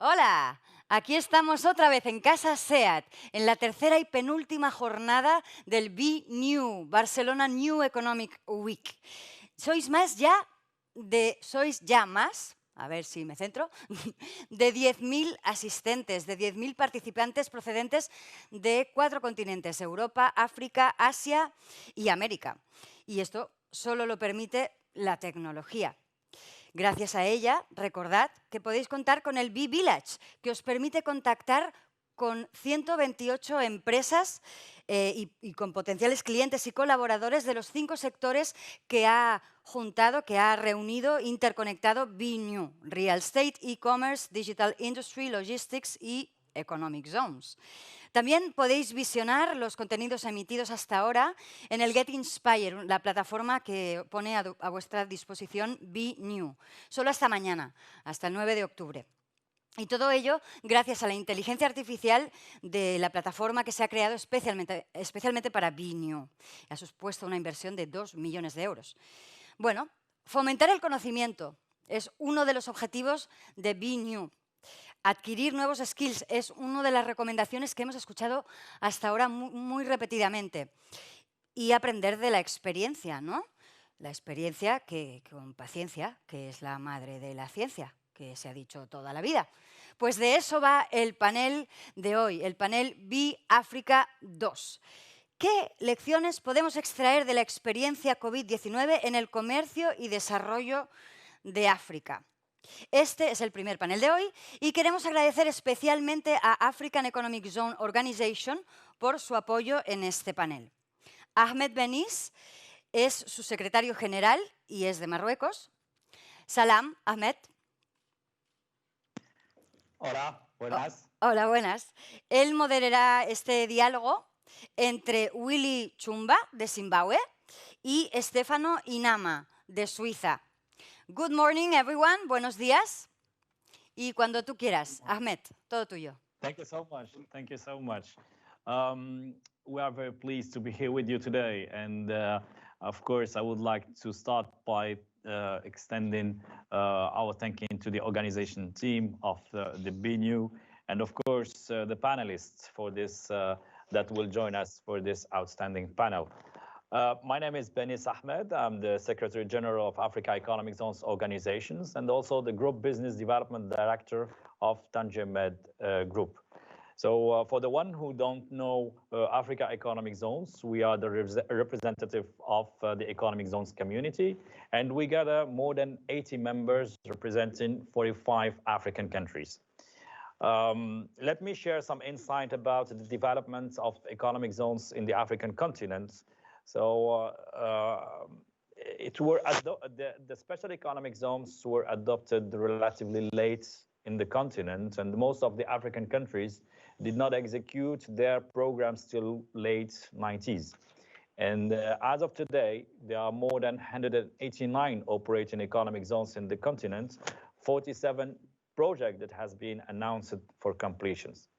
Hola, aquí estamos otra vez en Casa SEAT, en la tercera y penúltima jornada del Be New, Barcelona New Economic Week. Sois ya más, a ver si me centro, de 10.000 asistentes, de 10.000 participantes procedentes de 4 continentes, Europa, África, Asia y América. Y esto solo lo permite la tecnología. Gracias a ella, recordad que podéis contar con el B-Village, que os permite contactar con 128 empresas y con potenciales clientes y colaboradores de los 5 sectores que ha juntado, que ha reunido, interconectado BNew: Real Estate, E-Commerce, Digital Industry, Logistics y Economic Zones. También podéis visionar los contenidos emitidos hasta ahora en el Get Inspired, la plataforma que pone a vuestra disposición Be New, solo hasta mañana, hasta el 9 de octubre. Y todo ello gracias a la inteligencia artificial de la plataforma que se ha creado especialmente para Be New. Ha supuesto una inversión de 2 millones de euros. Bueno, fomentar el conocimiento es uno de los objetivos de Be New. Adquirir nuevos skills es una de las recomendaciones que hemos escuchado hasta ahora muy repetidamente. Y aprender de la experiencia, ¿no? La experiencia que, con paciencia, que es la madre de la ciencia, que se ha dicho toda la vida. Pues de eso va el panel de hoy, el panel BAFRICA 2. ¿Qué lecciones podemos extraer de la experiencia COVID-19 en el comercio y desarrollo de África? Este es el primer panel de hoy y queremos agradecer especialmente a African Economic Zone Organization por su apoyo en este panel. Ahmed Benis es su secretario general y es de Marruecos. Salam, Ahmed. Hola, buenas. Hola, buenas. Él moderará este diálogo entre Willy Chumba, de Zimbabue, y Stefano Inama, de Suiza. Good morning, everyone. Buenos días. Y cuando tú quieras, Ahmed, todo tuyo. Thank you so much. Thank you so much. We are very pleased to be here with you today. And of course, I would like to start by extending our thank you to the organization team of the BNU and of course the panelists for this that will join us for this outstanding panel. My name is Benis Ahmed. I'm the Secretary General of Africa Economic Zones Organizations and also the Group Business Development Director of Tangemed Group. So for the one who don't know Africa Economic Zones, we are the representative of the Economic Zones community, and we gather more than 80 members representing 45 African countries. Let me share some insight about the development of economic zones in the African continent. So the special economic zones were adopted relatively late in the continent, and most of the African countries did not execute their programs till late 90s. And as of today, there are more than 189 operating economic zones in the continent, 47 projects that has been announced for completions.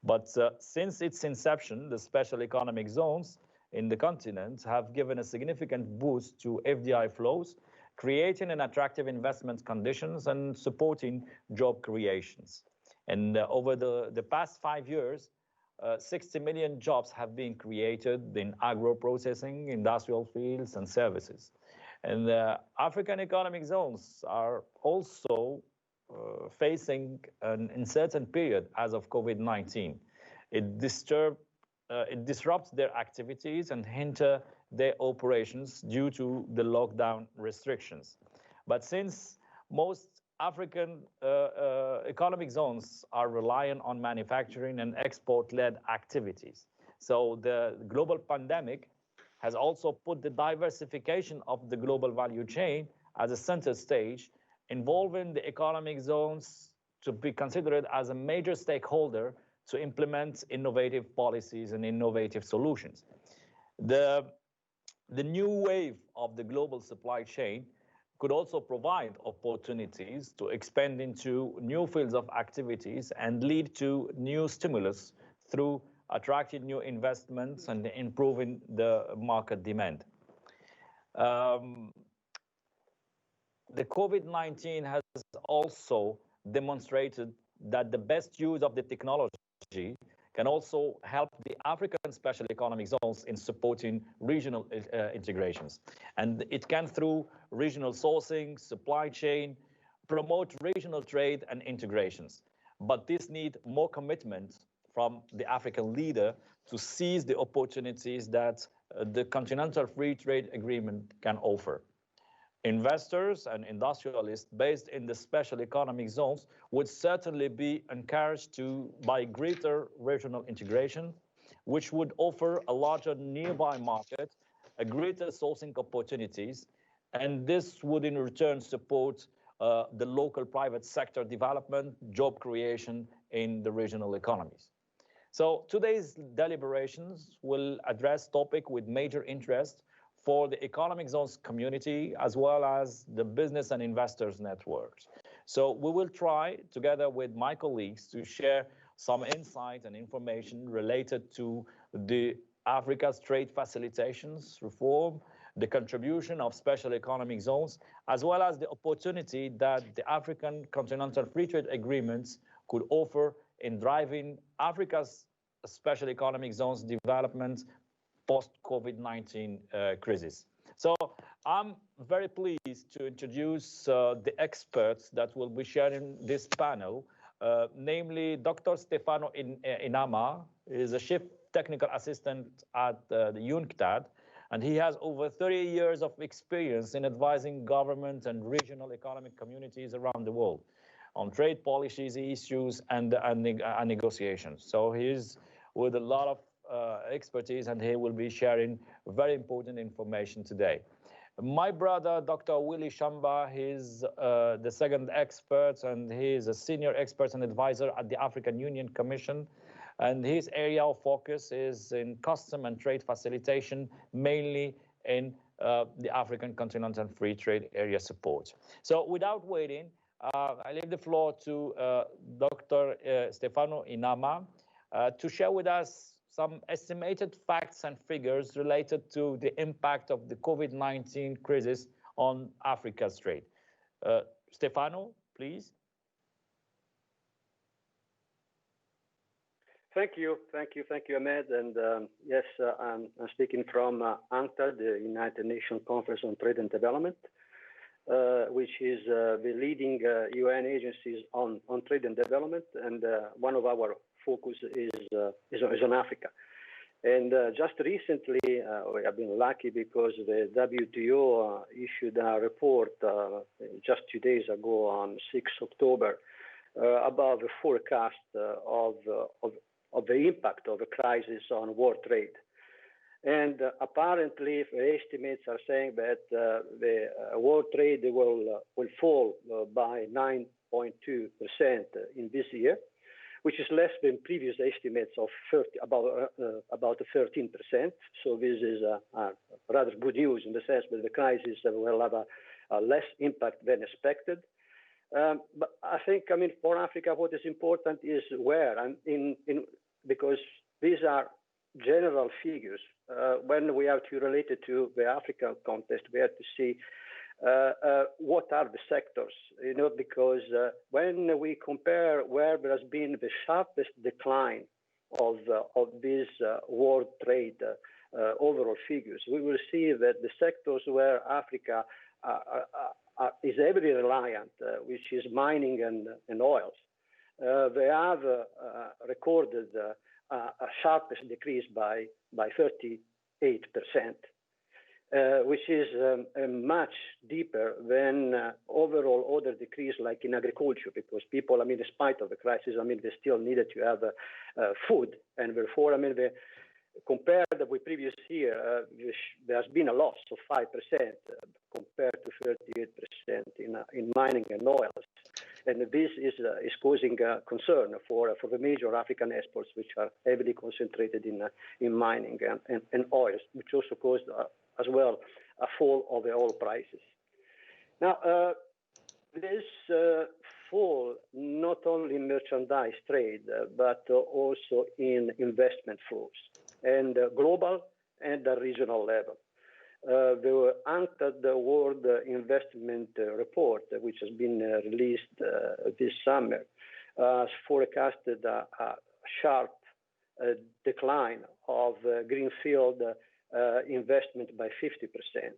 But since its inception, the special economic zones in the continent have given a significant boost to FDI flows, creating an attractive investment conditions and supporting job creations. And over the past 5 years, 60 million jobs have been created in agro-processing, industrial fields, and services. And African economic zones are also facing an uncertain period as of COVID-19. It disrupts their activities and hinder their operations due to the lockdown restrictions. But since most African economic zones are reliant on manufacturing and export-led activities, so the global pandemic has also put the diversification of the global value chain as a center stage, involving the economic zones to be considered as a major stakeholder to implement innovative policies and innovative solutions. The new wave of the global supply chain could also provide opportunities to expand into new fields of activities and lead to new stimulus through attracting new investments and improving the market demand. The COVID-19 has also demonstrated that the best use of the technology can also help the African special economic zones in supporting regional integrations. And it can, through regional sourcing, supply chain, promote regional trade and integrations. But this needs more commitment from the African leader to seize the opportunities that the Continental Free Trade Agreement can offer. Investors and industrialists based in the special economic zones would certainly be encouraged by greater regional integration, which would offer a larger nearby market, a greater sourcing opportunities, and this would in return support the local private sector development, job creation in the regional economies. So today's deliberations will address topic with major interest for the economic zones community, as well as the business and investors networks. So we will try, together with my colleagues, to share some insight and information related to the Africa's trade facilitations reform, the contribution of special economic zones, as well as the opportunity that the African Continental Free Trade Agreements could offer in driving Africa's special economic zones development post-COVID-19 crisis. So I'm very pleased to introduce the experts that will be sharing this panel, namely Dr. Stefano Inama, is a Chief Technical Assistant at the UNCTAD, and he has over 30 years of experience in advising government and regional economic communities around the world on trade policies, issues, and negotiations. So he's with a lot of expertise, and he will be sharing very important information today. My brother, Dr. Willy Shamba, he's the second expert, and he is a senior expert and advisor at the African Union Commission. And his area of focus is in custom and trade facilitation, mainly in the African Continental Free Trade Area support. So without waiting, I leave the floor to Dr. Stefano Inama to share with us some estimated facts and figures related to the impact of the COVID-19 crisis on Africa's trade. Stefano, please. Thank you, Ahmed. And yes, I'm speaking from UNCTAD, the United Nations Conference on Trade and Development, which is the leading UN agencies on trade and development. And one of our focus is on Africa. And just recently, we have been lucky because the WTO issued a report just 2 days ago on 6 October about the forecast of the impact of the crisis on world trade. And apparently, the estimates are saying that the world trade will fall by 9.2% in this year, which is less than previous estimates of about 13%. So this is rather good news in the sense that the crisis will have a less impact than expected. But I think, for Africa, what is important is where, and because these are general figures. When we have to relate it to the African context, we have to see what are the sectors, because when we compare where there has been the sharpest decline of these world trade overall figures, we will see that the sectors where Africa is heavily reliant, which is mining and oils, they have recorded a sharpest decrease by 38%. Which is much deeper than overall other decrease like in agriculture, because people, in spite of the crisis, they still needed to have food. And therefore, compared with previous year, there has been a loss of 5% compared to 38% in mining and oils. And this is causing concern for the major African exports, which are heavily concentrated in mining and oils, which also caused as well a fall of the oil prices. Now, this fall not only in merchandise trade, but also in investment flows, and global and the regional level. The UNCTAD World Investment Report, which has been released this summer, forecasted a sharp decline of greenfield investment by 50%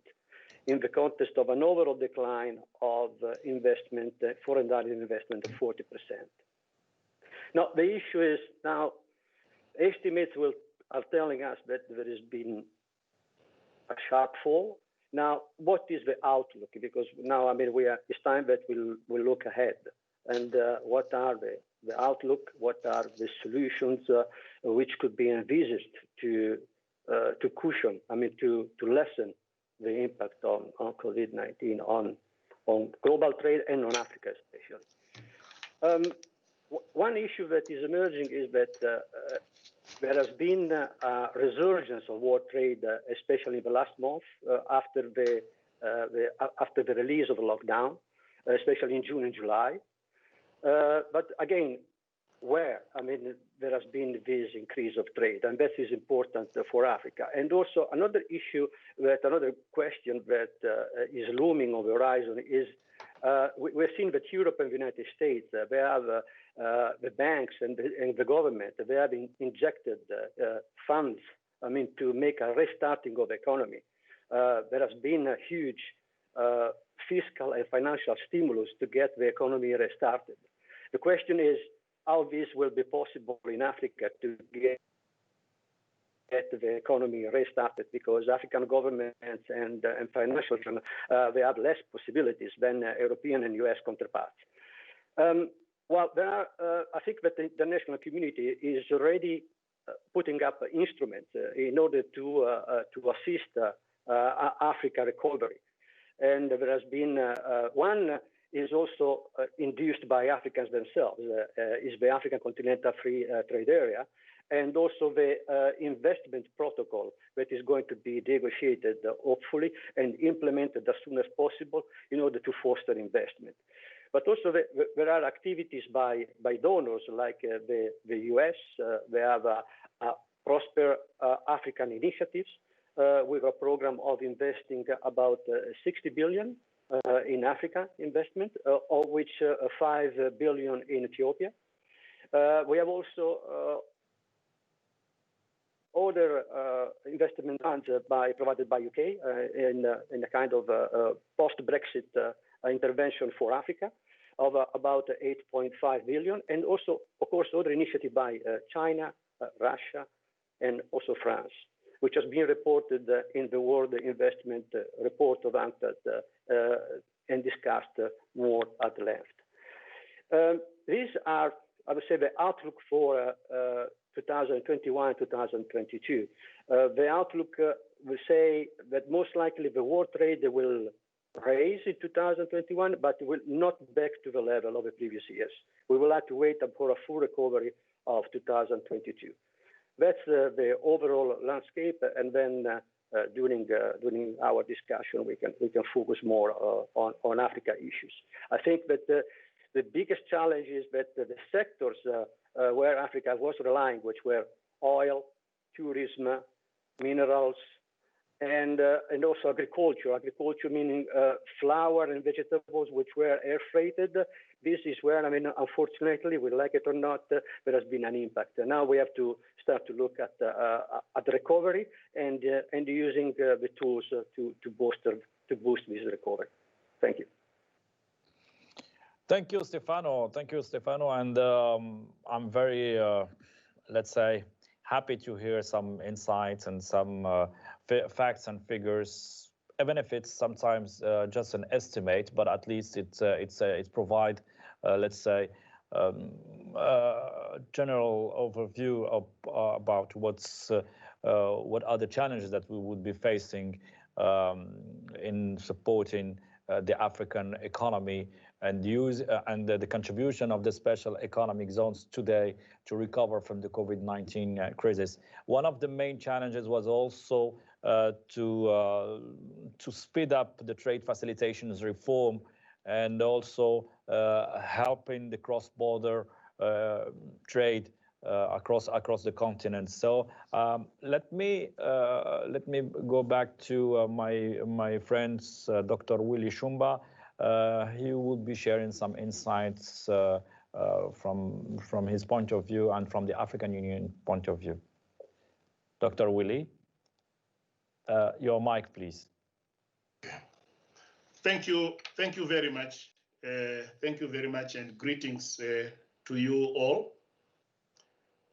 in the context of an overall decline of investment, foreign direct investment of 40%. Now, the issue is now estimates are telling us that there has been a sharp fall. Now, what is the outlook? Because now, I mean, it's time that we'll look ahead. And what are the outlook? What are the solutions which could be envisaged to cushion, I mean, to lessen the impact on COVID-19 on global trade and on Africa especially? One issue that is emerging is that there has been a resurgence of world trade, especially in the last month after the release of the lockdown, especially in June and July. But again, where? I mean, there has been this increase of trade, and that is important for Africa. And also another question that is looming on the horizon is we're seeing that Europe and the United States, they have the banks and the government, they have injected funds, I mean, to make a restarting of the economy. There has been a huge fiscal and financial stimulus to get the economy restarted. The question is how this will be possible in Africa to get the economy restarted, because African governments and financial, they have less possibilities than European and US counterparts. Well, there are, I think that the international community is already putting up instruments in order to assist Africa recovery. And there has been one is also induced by Africans themselves, is the African Continental Free Trade Area, and also the investment protocol that is going to be negotiated, hopefully, and implemented as soon as possible in order to foster investment. But also there are activities by donors like the US. They have a Prosper African Initiatives with a program of investing about 60 billion in Africa investment, of which 5 billion in Ethiopia. We have also other investment funds provided by UK in a kind of post-Brexit intervention for Africa of about 8.5 billion, and also, of course, other initiative by China, Russia, and also France, which has been reported in the World Investment Report of UNCTAD and discussed more at length. These are, I would say, the outlook for 2021, 2022. The outlook will say that most likely the world trade will raise in 2021, but will not back to the level of the previous years. We will have to wait for a full recovery of 2022. That's the overall landscape, and then during our discussion, we can focus more on Africa issues. I think that the biggest challenge is that the sectors where Africa was relying, which were oil, tourism, minerals, and also agriculture. Agriculture meaning flour and vegetables, which were air freighted. This is where, I mean, unfortunately, we like it or not, there has been an impact. And now we have to start to look at recovery and using the tools to boost this recovery. Thank you. Thank you, Stefano. Thank you, Stefano. And I'm very, let's say, happy to hear some insights and some facts and figures, even if it's sometimes just an estimate, but at least it's provide, let's say, general overview of about what are the challenges that we would be facing in supporting the African economy and the contribution of the special economic zones today to recover from the COVID-19 crisis. One of the main challenges was also to speed up the trade facilitations reform and also helping the cross-border trade across the continent. So let me go back to my friends, Dr. Willy Shumba. He will be sharing some insights from his point of view and from the African Union point of view. Dr. Willie, your mic, please. Thank you very much. Thank you very much, and greetings to you all.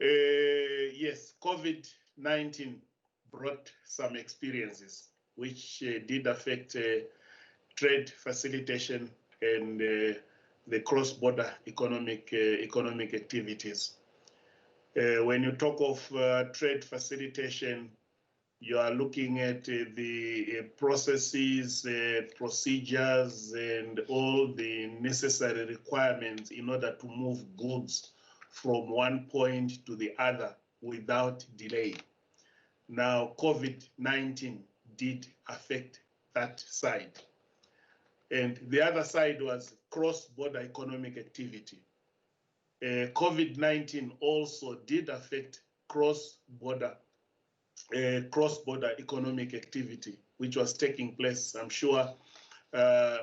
Yes, COVID-19 brought some experiences which did affect trade facilitation and the cross-border economic activities. When you talk of trade facilitation, you are looking at the processes, procedures, and all the necessary requirements in order to move goods from one point to the other without delay. Now, COVID-19 did affect that side. And the other side was cross-border economic activity. COVID-19 also did affect cross-border economic activity, which was taking place, I'm sure,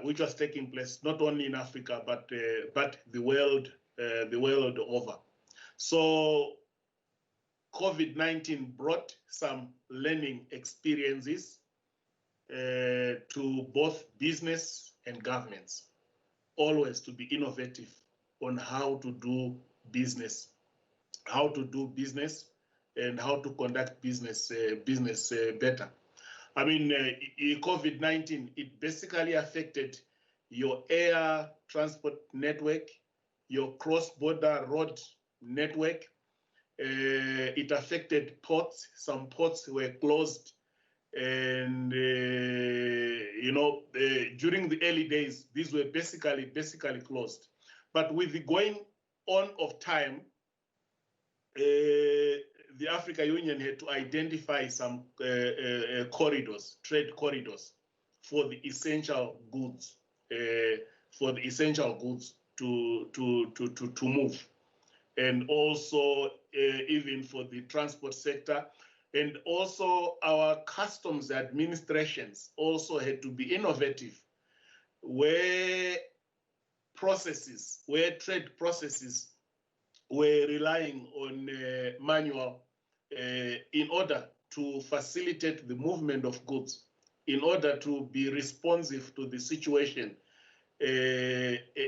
which was taking place not only in Africa but the world over. So COVID-19 brought some learning experiences to both business and governments, always to be innovative on how to do business, and how to conduct business better. I mean, COVID-19, it basically affected your air transport network, your cross-border road network. It affected ports. Some ports were closed. And, during the early days, these were basically closed. But with the going on of time, the African Union had to identify some corridors, trade corridors, for the essential goods, to move, and also even for the transport sector, and also our customs administrations also had to be innovative, where trade processes were relying on manual in order to facilitate the movement of goods, in order to be responsive to the situation.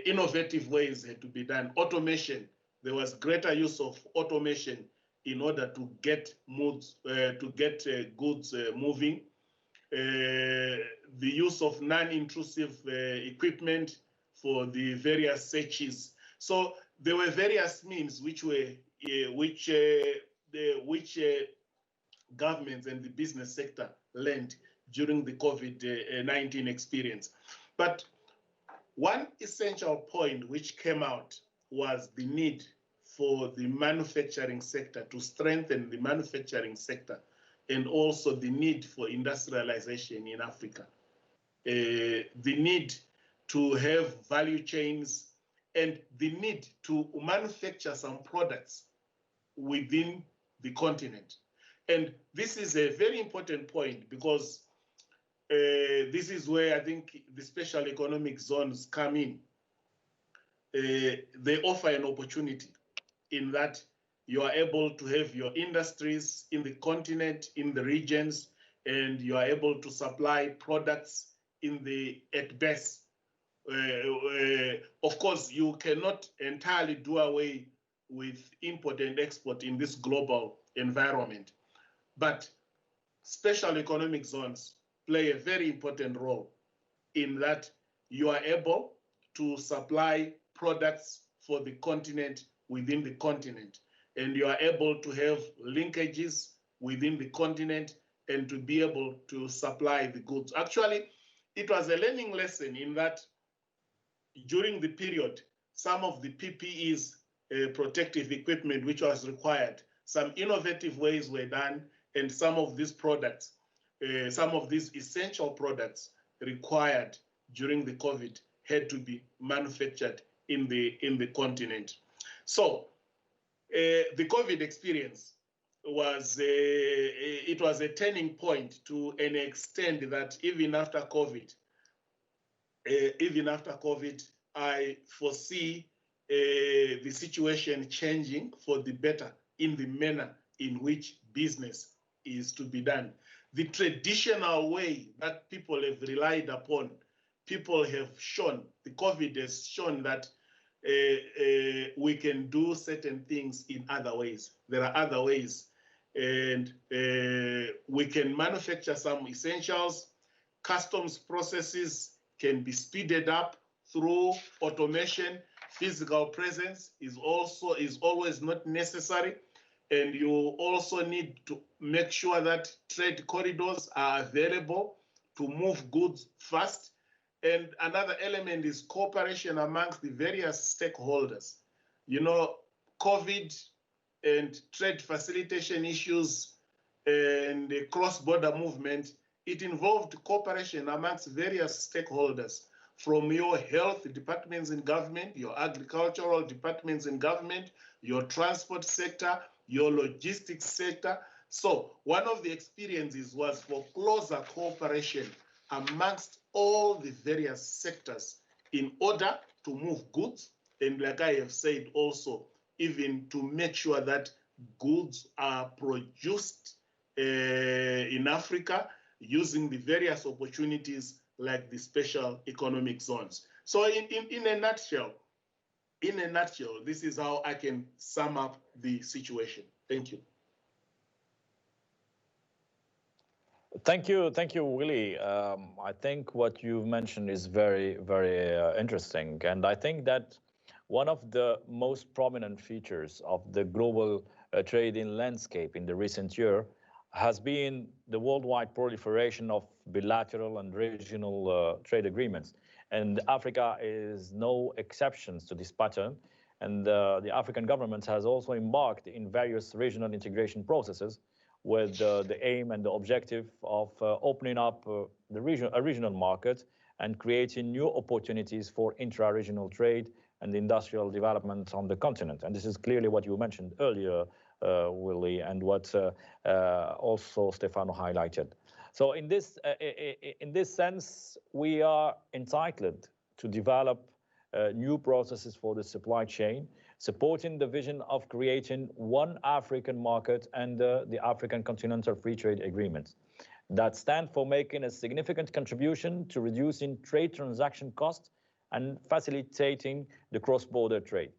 Innovative ways had to be done. Automation, there was greater use of automation in order to get goods moving. The use of non-intrusive equipment for the various searches. So there were various means which governments and the business sector learned during the COVID-19 experience. But one essential point which came out was the need for the manufacturing sector, to strengthen the manufacturing sector, and also the need for industrialization in Africa. The need to have value chains, and the need to manufacture some products within the continent. And this is a very important point, because this is where I think the special economic zones come in. They offer an opportunity in that you are able to have your industries in the continent, in the regions, and you are able to supply products at best. Of course, you cannot entirely do away with import and export in this global environment, but special economic zones play a very important role in that you are able to supply products for the continent within the continent, and you are able to have linkages within the continent and to be able to supply the goods. Actually, it was a learning lesson in that during the period, some of the PPEs, protective equipment which was required, some innovative ways were done, and some of these products, some of these essential products required during the COVID had to be manufactured in the continent. So the COVID experience was a turning point to an extent that even after COVID, I foresee the situation changing for the better in the manner in which business is to be done. The traditional way that people have relied upon, people have shown, the COVID has shown that we can do certain things in other ways. There are other ways. And we can manufacture some essentials. Customs processes can be speeded up through automation. Physical presence is always not necessary. And you also need to make sure that trade corridors are available to move goods fast. And another element is cooperation amongst the various stakeholders. You know, COVID and trade facilitation issues and the cross-border movement, it involved cooperation amongst various stakeholders, from your health departments in government, your agricultural departments in government, your transport sector, your logistics sector. So one of the experiences was for closer cooperation amongst all the various sectors in order to move goods. And like I have said also, even to make sure that goods are produced in Africa using the various opportunities like the special economic zones. So in a nutshell, this is how I can sum up the situation. Thank you. Thank you, Willie. I think what you've mentioned is very, very interesting. And I think that one of the most prominent features of the global trading landscape in the recent year has been the worldwide proliferation of bilateral and regional trade agreements. And Africa is no exception to this pattern. And the African government has also embarked in various regional integration processes with the aim and the objective of opening up a regional market and creating new opportunities for intra-regional trade and industrial development on the continent. And this is clearly what you mentioned earlier, Willie, and what also Stefano highlighted. So in this sense, we are entitled to develop new processes for the supply chain, supporting the vision of creating one African market and the African Continental Free Trade Agreement that stand for making a significant contribution to reducing trade transaction costs and facilitating the cross-border trade.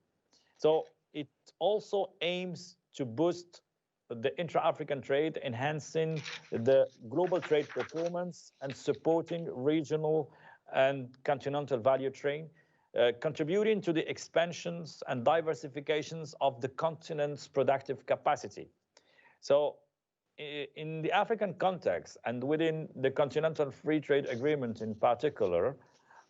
So it also aims to boost the intra-African trade, enhancing the global trade performance and supporting regional and continental value chain, contributing to the expansions and diversifications of the continent's productive capacity. So in the African context and within the Continental Free Trade Agreement in particular,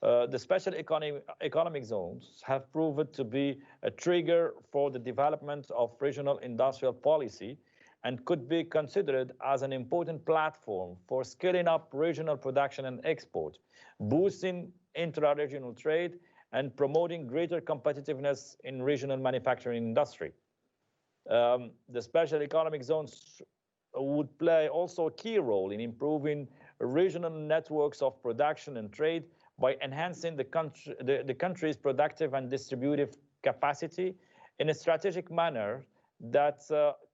the special economic zones have proven to be a trigger for the development of regional industrial policy and could be considered as an important platform for scaling up regional production and export, boosting intra-regional trade, and promoting greater competitiveness in regional manufacturing industry. The special economic zones would play also a key role in improving regional networks of production and trade by enhancing the country's productive and distributive capacity in a strategic manner that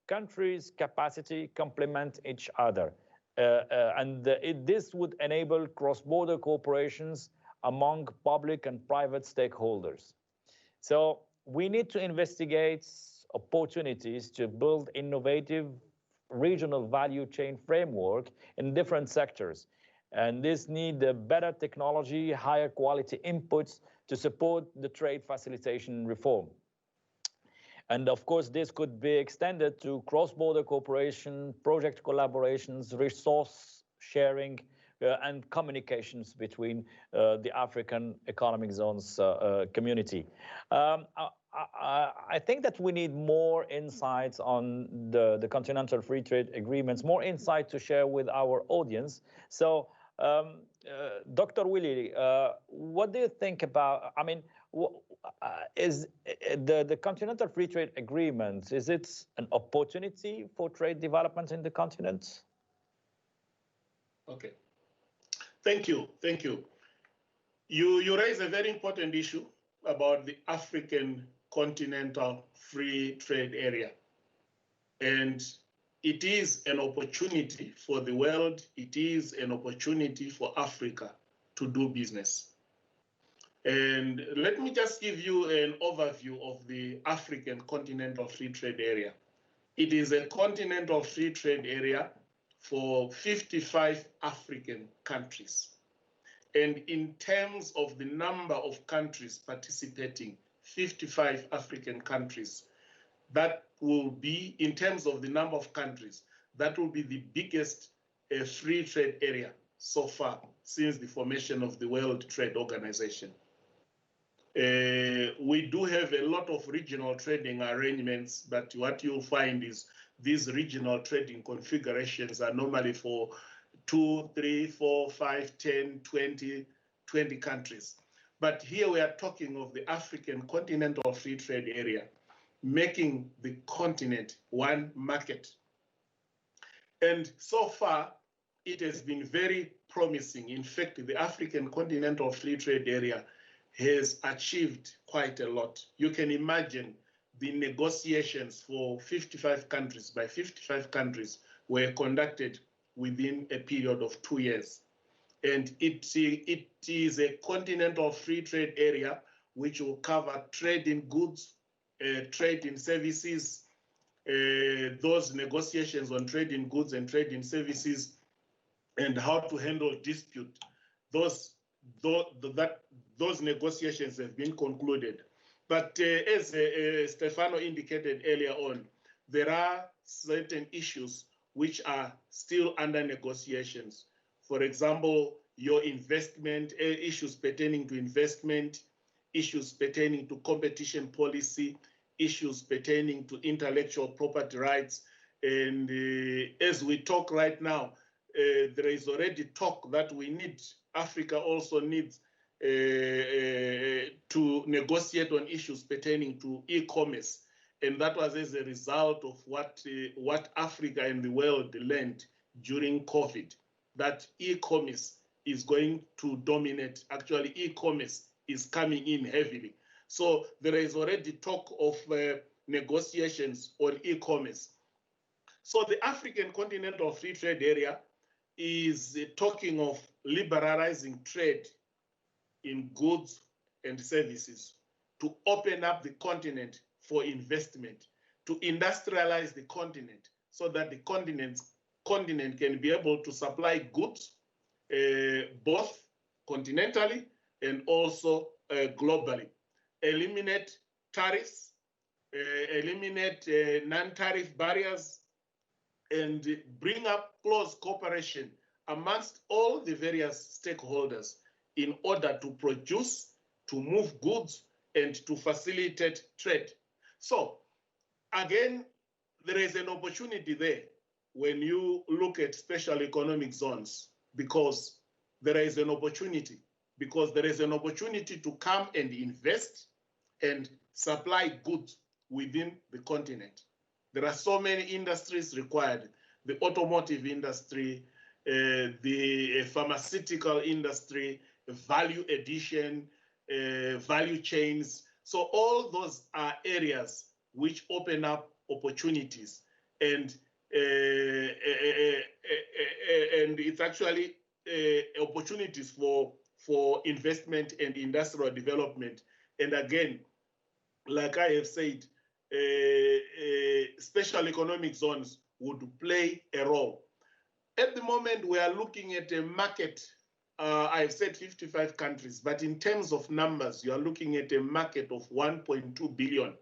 countries' capacity complement each other. This would enable cross-border cooperations among public and private stakeholders. So we need to investigate opportunities to build innovative regional value chain framework in different sectors. And this need better technology, higher quality inputs to support the trade facilitation reform. And of course, this could be extended to cross-border cooperation, project collaborations, resource sharing, and communications between the African Economic Zones community. I think that we need more insights on the Continental Free Trade Agreements, more insight to share with our audience. So, Dr. Willie, what do you think about, I mean, is the Continental Free Trade Agreement, is it an opportunity for trade development in the continent? Okay. Thank you. You raise a very important issue about the African Continental Free Trade Area. And it is an opportunity for the world. It is an opportunity for Africa to do business. And let me just give you an overview of the African Continental Free Trade Area. It is a continental free trade area for 55 African countries. And in terms of the number of countries participating, 55 African countries, that will be, in terms of the number of countries, that will be the biggest free trade area so far since the formation of the World Trade Organization. We do have a lot of regional trading arrangements, but what you'll find is these regional trading configurations are normally for 2, 3, 4, 5, 10, 20 countries. But here we are talking of the African Continental Free Trade Area, making the continent one market. And so far, it has been very promising. In fact, the African Continental Free Trade Area has achieved quite a lot. You can imagine the negotiations for 55 countries by 55 countries were conducted within a period of 2 years. And it is a continental free trade area which will cover trade in goods, trade in services, those negotiations on trade in goods and trade in services, and how to handle dispute. Those negotiations have been concluded. But as Stefano indicated earlier on, there are certain issues which are still under negotiations. For example, your investment, issues pertaining to investment, issues pertaining to competition policy, issues pertaining to intellectual property rights. And as we talk right now, there is already talk that we need, Africa also needs to negotiate on issues pertaining to e-commerce. And that was as a result of what Africa and the world learned during COVID, that e-commerce is going to dominate. Actually, e-commerce is coming in heavily. So there is already talk of negotiations on e-commerce. So the African Continental Free Trade Area is talking of liberalizing trade in goods and services, to open up the continent for investment, to industrialize the continent so that the continent can be able to supply goods both continentally and also globally. Eliminate tariffs, eliminate non-tariff barriers, and bring up close cooperation amongst all the various stakeholders in order to produce, to move goods, and to facilitate trade. So again, there is an opportunity there when you look at special economic zones, because there is an opportunity to come and invest and supply goods within the continent. There are so many industries required: the automotive industry, the pharmaceutical industry, value addition, value chains. So all those are areas which open up opportunities, and it's actually opportunities for investment and industrial development. And again, like I have said, special economic zones would play a role. At the moment, we are looking at a market. I've said 55 countries, but in terms of numbers, you are looking at a market of 1.2 billion.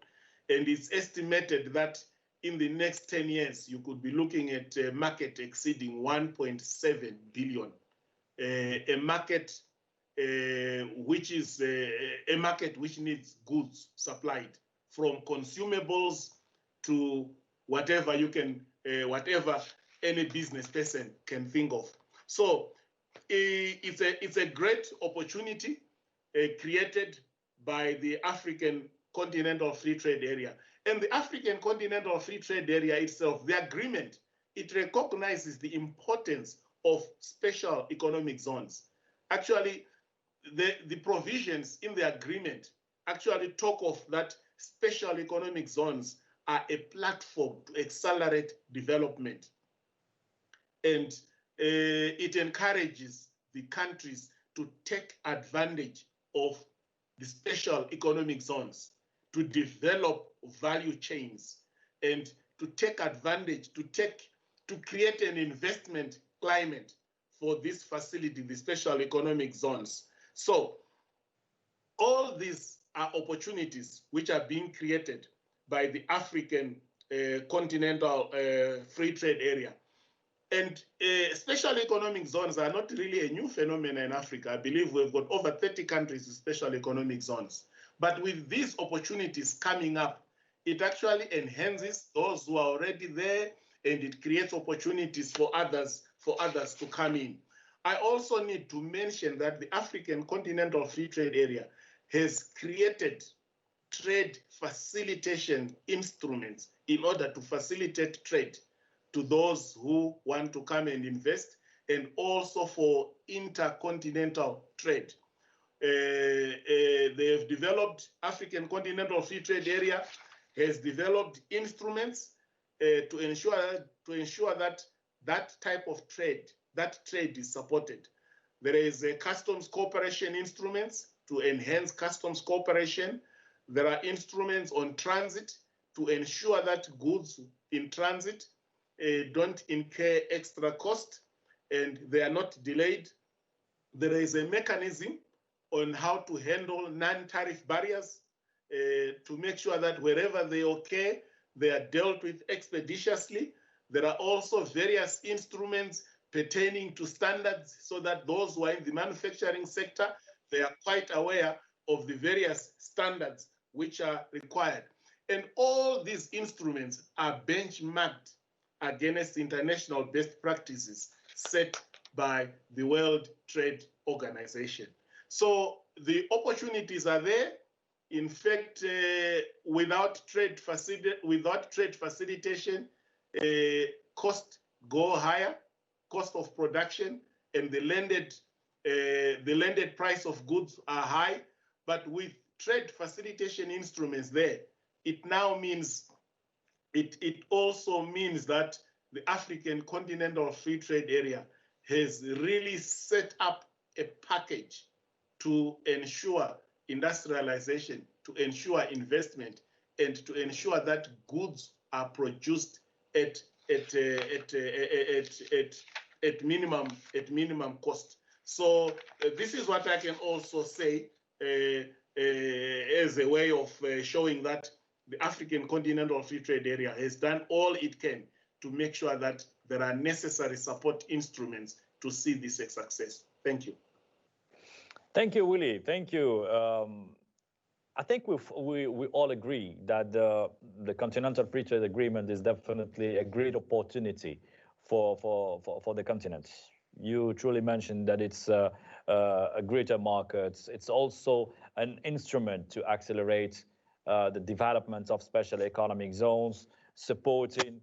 And it's estimated that in the next 10 years, you could be looking at a market exceeding 1.7 billion. A market which is a market which needs goods supplied, from consumables to whatever you can, whatever any business person can think of. So it's a great opportunity created by the African Continental Free Trade Area. And the African Continental Free Trade Area itself, the agreement, it recognizes the importance of special economic zones. Actually, the provisions in the agreement actually talk of that special economic zones are a platform to accelerate development. And it encourages the countries to take advantage of the special economic zones, to develop value chains, and to take advantage, to create an investment climate for this facility, the special economic zones. So all these are opportunities which are being created by the African continental free trade area. And special economic zones are not really a new phenomenon in Africa. I believe we've got over 30 countries with special economic zones. But with these opportunities coming up, it actually enhances those who are already there, and it creates opportunities for others to come in. I also need to mention that the African Continental Free Trade Area has created trade facilitation instruments in order to facilitate trade to those who want to come and invest, and also for intercontinental trade. They have developed, African Continental Free Trade Area has developed instruments to ensure that that type of trade, that trade is supported. There is a customs cooperation instruments to enhance customs cooperation. There are instruments on transit to ensure that goods in transit don't incur extra cost and they are not delayed. There is a mechanism on how to handle non-tariff barriers to make sure that wherever they occur, they are dealt with expeditiously. There are also various instruments pertaining to standards so that those who are in the manufacturing sector, they are quite aware of the various standards which are required. And all these instruments are benchmarked against international best practices set by the World Trade Organization. So the opportunities are there. In fact, without trade facilitation, costs go higher, cost of production, and the landed price of goods are high. But with trade facilitation instruments there, it now means, it also means that the African Continental Free Trade Area has really set up a package to ensure industrialization, to ensure investment, and to ensure that goods are produced at minimum cost. So this is what I can also say as a way of showing that the African Continental Free Trade Area has done all it can to make sure that there are necessary support instruments to see this a success. Thank you. Thank you, Willie. Thank you. I think we all agree that the Continental Free Trade Agreement is definitely a great opportunity for the continent. You truly mentioned that it's a greater market. It's also an instrument to accelerate the development of special economic zones, supporting,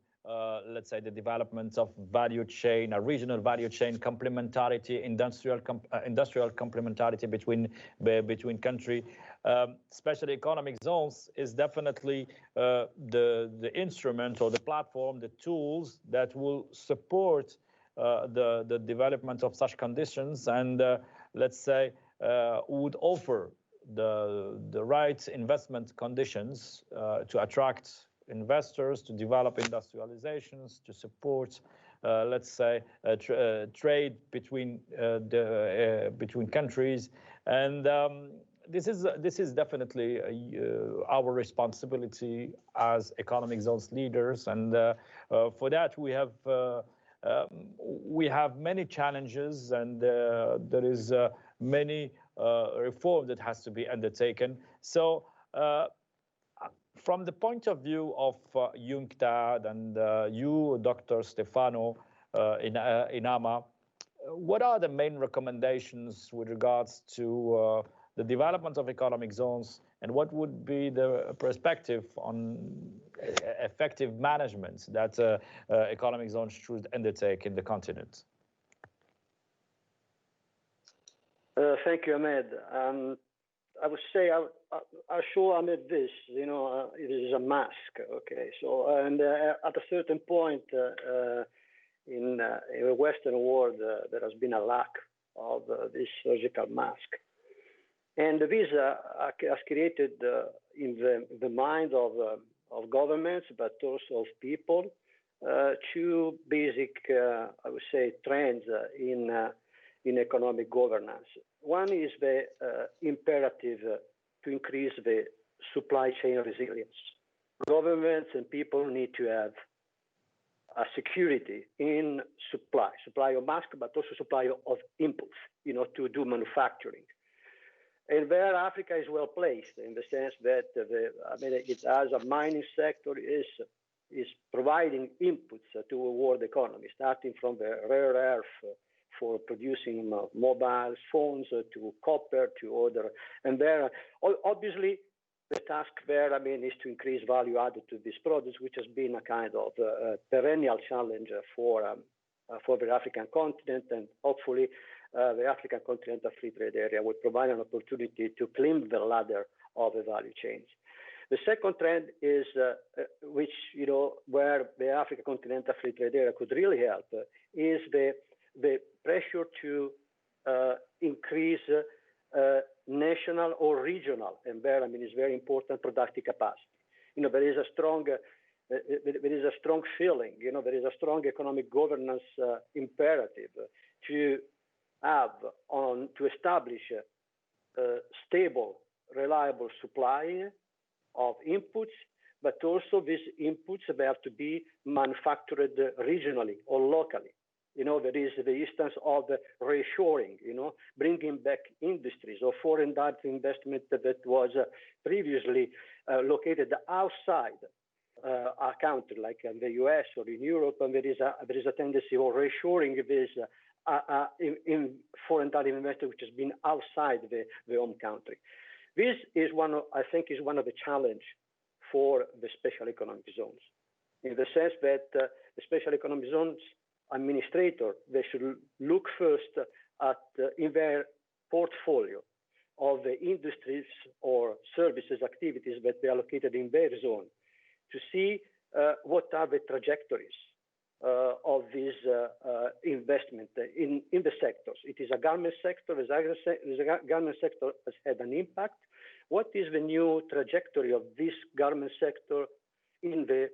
let's say, the development of value chain, a regional value chain complementarity, industrial complementarity between country. Special economic zones is definitely the instrument or the platform, the tools that will support the development of such conditions, and let's say would offer the right investment conditions to attract investors, to develop industrializations, to support, let's say, trade between between countries, and this is definitely our responsibility as economic zones leaders, and for that we have many challenges, and there is many reform that has to be undertaken. So from the point of view of UNCTAD and you, Dr. Stefano in AMA, what are the main recommendations with regards to the development of economic zones, and what would be the perspective on effective management that economic zones should undertake in the continent? Thank you, Ahmed. I would say I show Ahmed this. It is a mask. Okay, so and at a certain point in the Western world, there has been a lack of this surgical mask, and this has created in the mind of governments, but also of people, two basic, I would say, trends in economic governance. One is the imperative to increase the supply chain resilience. Governments and people need to have a security in supply of mask, but also supply of inputs, to do manufacturing. And where Africa is well placed in the sense that it has a mining sector is providing inputs to a world economy, starting from the rare earth for producing mobile phones to copper to other. And there, obviously, the task there, is to increase value added to these products, which has been a kind of perennial challenge for the African continent, and hopefully the African Continental Free Trade Area will provide an opportunity to climb the ladder of the value chains. The second trend is, where the African Continental Free Trade Area could really help, is the pressure to increase national or regional, and there, is very important, productive capacity. There is a strong feeling, there is a strong economic governance imperative to establish a stable, reliable supply of inputs, but also these inputs have to be manufactured regionally or locally. There is the instance of reshoring, bringing back industries or foreign direct investment that was previously located outside a country, like in the US or in Europe, and there is a tendency of reshoring this in foreign direct investment which has been outside the home country. This is one of the challenges for the special economic zones, in the sense that the special economic zones administrator, they should look first at in their portfolio of the industries or services activities that they are located in their zone to see what are the trajectories of this investment in the sectors. It is a garment sector. The garment sector has had an impact. What is the new trajectory of this garment sector in the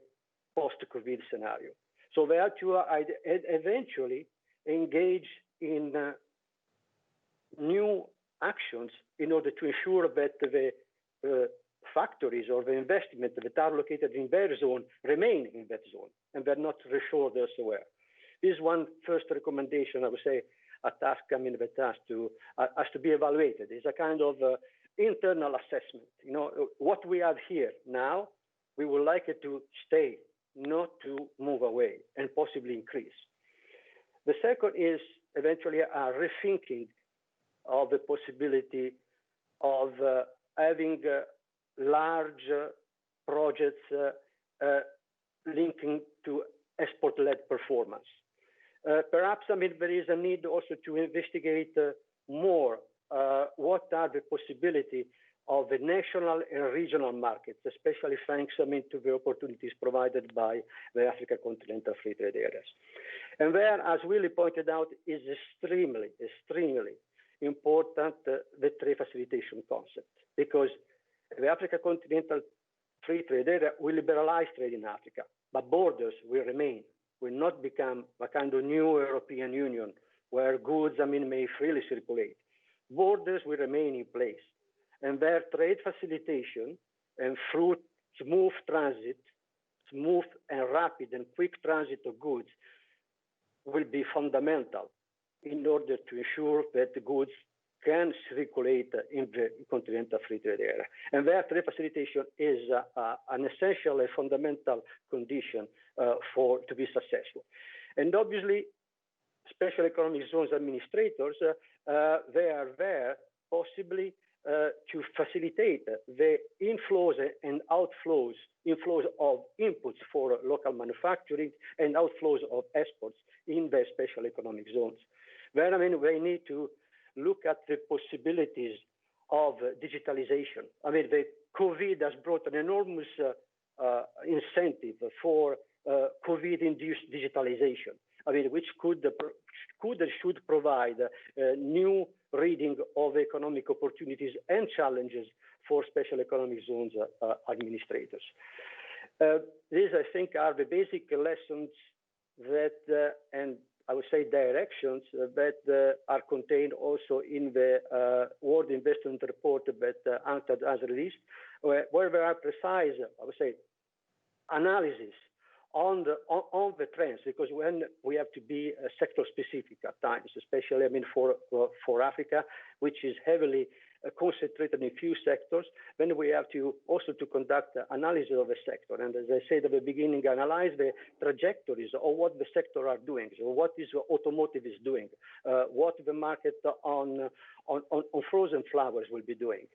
post-COVID scenario? So they have to eventually engage in new actions in order to ensure that the factories or the investment that are located in their zone remain in that zone and they're not reshored elsewhere. This is one first recommendation, I would say, a task, that has to be evaluated. It's a kind of internal assessment. What we have here now, we would like it to stay, not to move away and possibly increase. The second is eventually a rethinking of the possibility of having large projects linking to export-led performance. Perhaps, there is a need also to investigate more what are the possibility of the national and regional markets, especially thanks to the opportunities provided by the African Continental Free Trade Areas. And there, as Willie pointed out, is extremely, extremely important the trade facilitation concept, because the African Continental Free Trade Area will liberalize trade in Africa, but borders will remain, will not become a kind of new European Union where goods, may freely circulate. Borders will remain in place, and their trade facilitation and through smooth and rapid and quick transit of goods will be fundamental in order to ensure that the goods can circulate in the Continental Free Trade Area. And their trade facilitation is an essential and fundamental condition to be successful. And obviously, special economic zones administrators, they are there possibly to facilitate the inflows and outflows, inflows of inputs for local manufacturing and outflows of exports in the special economic zones. Where, they need to look at the possibilities of digitalization. I mean, the COVID has brought an enormous incentive for COVID-induced digitalization. I mean, which could and should provide new reading of economic opportunities and challenges for special economic zones administrators. These, I think, are the basic lessons that, and I would say directions that are contained also in the World Investment Report that UNCTAD has released, where there are precise, I would say, analysis on the trends, because when we have to be sector specific at times, especially, I mean, for Africa, which is heavily concentrated in few sectors, then we have to also to conduct analysis of the sector. And as I said at the beginning, analyze the trajectories of what the sector are doing, so what is automotive is doing, what the market on frozen flowers will be doing,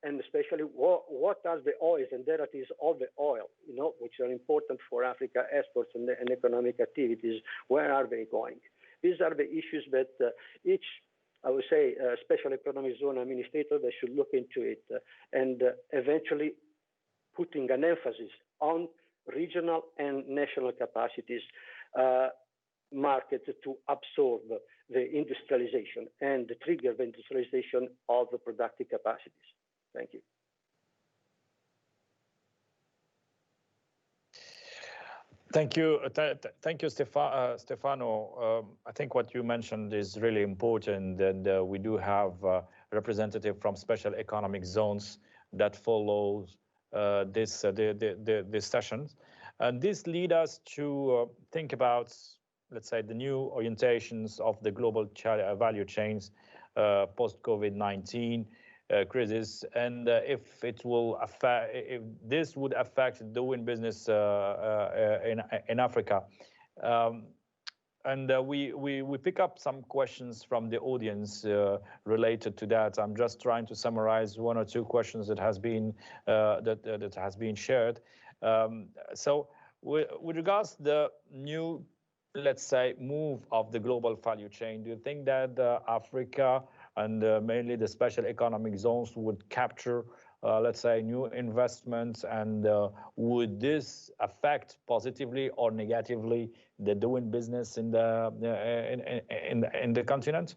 and especially what are the oils and derivatives of the oil, you know, which are important for Africa exports and economic activities. Where are they going? These are the issues that each, I would say, special economic zone administrator, they should look into it and eventually putting an emphasis on regional and national capacities markets to absorb the industrialization and trigger the industrialization of the productive capacities. Thank you. Thank you. Thank you, Stefano. I think what you mentioned is really important, and we do have a representative from special economic zones that follows this sessions. And this leads us to think about, let's say, the new orientations of the global value chains post-COVID-19 crisis, and if it will affect, if this would affect doing business in Africa. And we pick up some questions from the audience related to that. I'm just trying to summarize one or two questions that has been that has been shared. So with regards to the new, let's say, move of the global value chain, do you think that Africa and mainly the special economic zones would capture, let's say, new investments, and would this affect positively or negatively the doing business in the continent?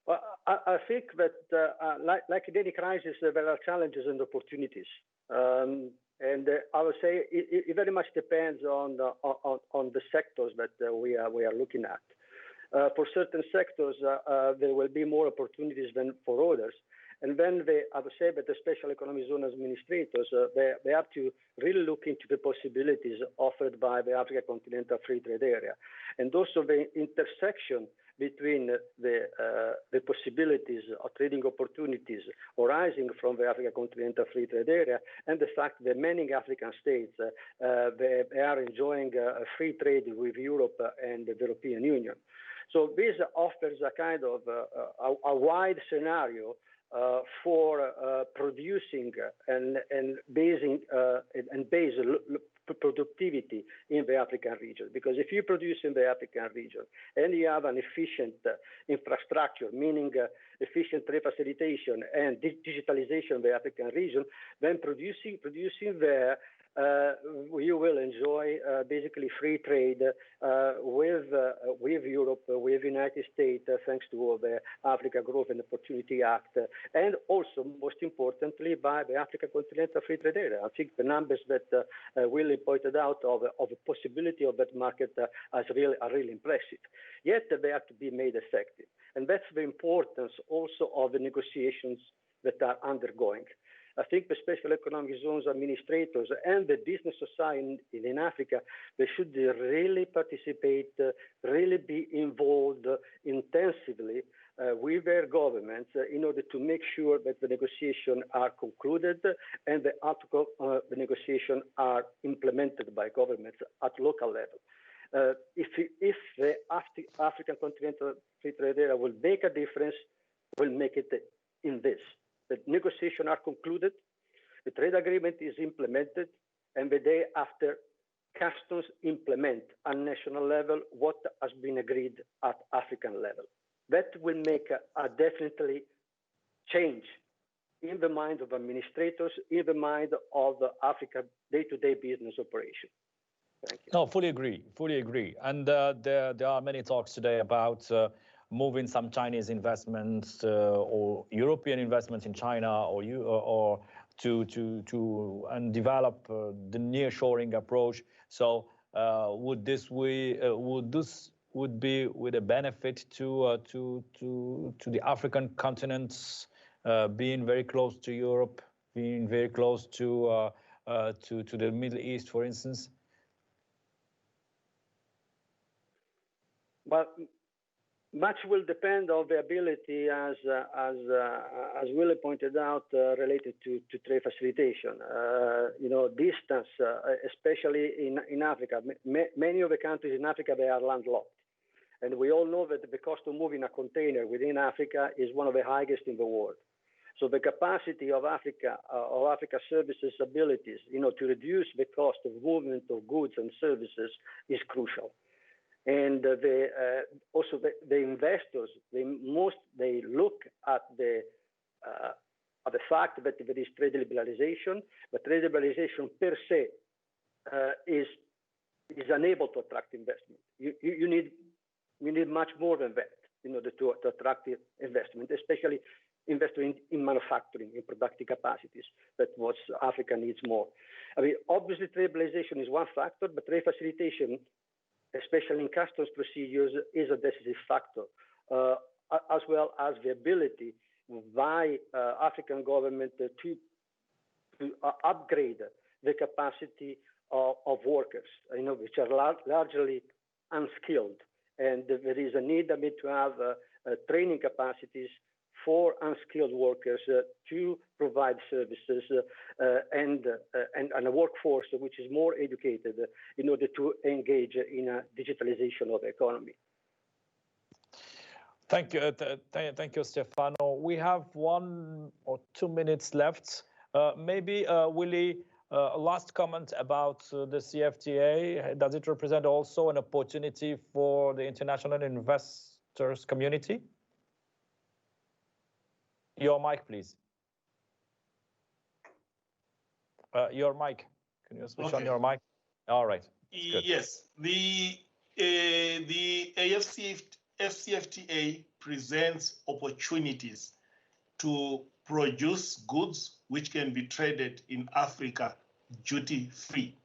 Well, I think that like in any crisis, there are challenges and opportunities. And I would say it very much depends on the sectors that we are looking at. For certain sectors, there will be more opportunities than for others. And then I would say that the special economic zone administrators, they have to really look into the possibilities offered by the Africa Continental Free Trade Area. And also the intersection between the possibilities of trading opportunities arising from the Africa Continental Free Trade Area and the fact that many African states, they are enjoying a free trade with Europe and the European Union. So this offers a kind of a wide scenario for producing and basing and base productivity in the African region. Because if you produce in the African region and you have an efficient infrastructure, meaning efficient refacilitation and digitalization in the African region, then producing there, you will enjoy basically free trade with Europe, with the United States, thanks to the Africa Growth and Opportunity Act, and also, most importantly, by the Africa Continental Free Trade Area. I think the numbers that Willie pointed out of the possibility of that market are really impressive. Yet they have to be made effective. And that's the importance also of the negotiations that are undergoing. I think the special economic zones administrators and the business society in Africa, they should really participate, really be involved intensively with their governments in order to make sure that the negotiations are concluded and the negotiations are implemented by governments at local level. If the African Continental Free Trade Area will make a difference, will make it in this. The negotiations are concluded, the trade agreement is implemented, and the day after, customs implement at national level what has been agreed at African level. That will make a definitely change in the mind of administrators, in the mind of the Africa day-to-day business operation. Thank you. No, fully agree, fully agree. And there are many talks today about moving some Chinese investments or European investments in China or to develop the nearshoring approach. So would this be with a benefit to the African continents, being very close to Europe, being very close to the Middle East, for instance? But much will depend on the ability, as Willie pointed out, related to trade facilitation. Distance, especially in Africa. Many of the countries in Africa, they are landlocked. And we all know that the cost of moving a container within Africa is one of the highest in the world. So the capacity of Africa services abilities, to reduce the cost of movement of goods and services is crucial. And also the investors, they look at the fact that there is trade liberalization, but trade liberalization per se is unable to attract investment. You need much more than that in order to attract investment, especially investing in manufacturing, in productive capacities. That's what Africa needs more. I mean, obviously, trade liberalization is one factor, but trade facilitation, especially in customs procedures, is a decisive factor, as well as the ability by African government to upgrade the capacity of workers, which are largely unskilled. And there is a need to have training capacities for unskilled workers to provide services and a workforce which is more educated in order to engage in a digitalization of the economy. Thank you, thank you, Stefano. We have 1 or 2 minutes left. Maybe, Willie, last comment about the CFTA. Does it represent also an opportunity for the international investors community? Your mic, please. Your mic. Can you switch on your mic? All right. Yes, the AFCFTA presents opportunities to produce goods which can be traded in Africa duty-free.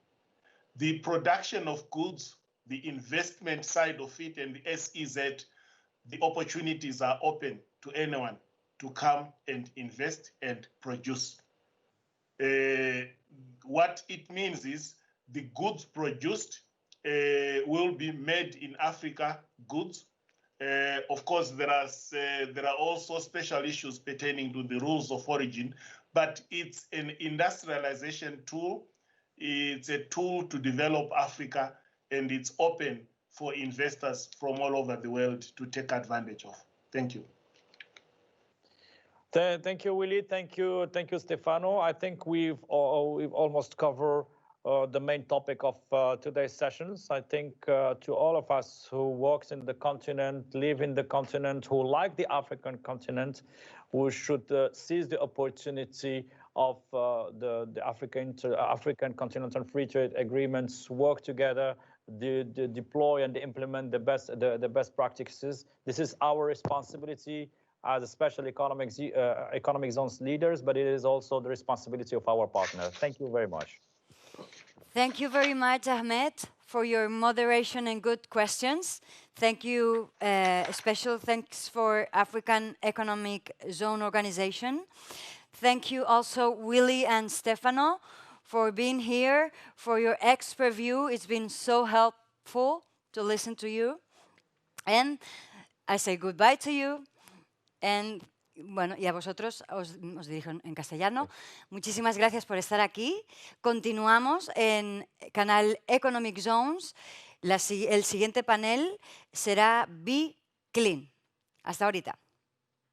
The production of goods, the investment side of it, and the SEZ, the opportunities are open to anyone to come and invest and produce. What it means is the goods produced will be made in Africa goods. Of course, there are also special issues pertaining to the rules of origin, but it's an industrialization tool. It's a tool to develop Africa, and it's open for investors from all over the world to take advantage of. Thank you. Thank you, Willie. Thank you, Stefano. I think we've almost covered the main topic of today's sessions. I think to all of us who works in the continent, live in the continent, who like the African continent, we should seize the opportunity of the African Continental Free Trade Agreements, work together, deploy and implement the best practices. This is our responsibility as a special economic zones leaders, but it is also the responsibility of our partner. Thank you very much. Thank you very much, Ahmed, for your moderation and good questions. Thank you. Special thanks for African Economic Zone Organization. Thank you also, Willie and Stefano, for being here, for your expert view. It's been so helpful to listen to you. And I say goodbye to you. Bueno, y a vosotros os dirijo en castellano. Muchísimas gracias por estar aquí. Continuamos en canal Economic Zones. El siguiente panel será Be Clean. Hasta ahorita.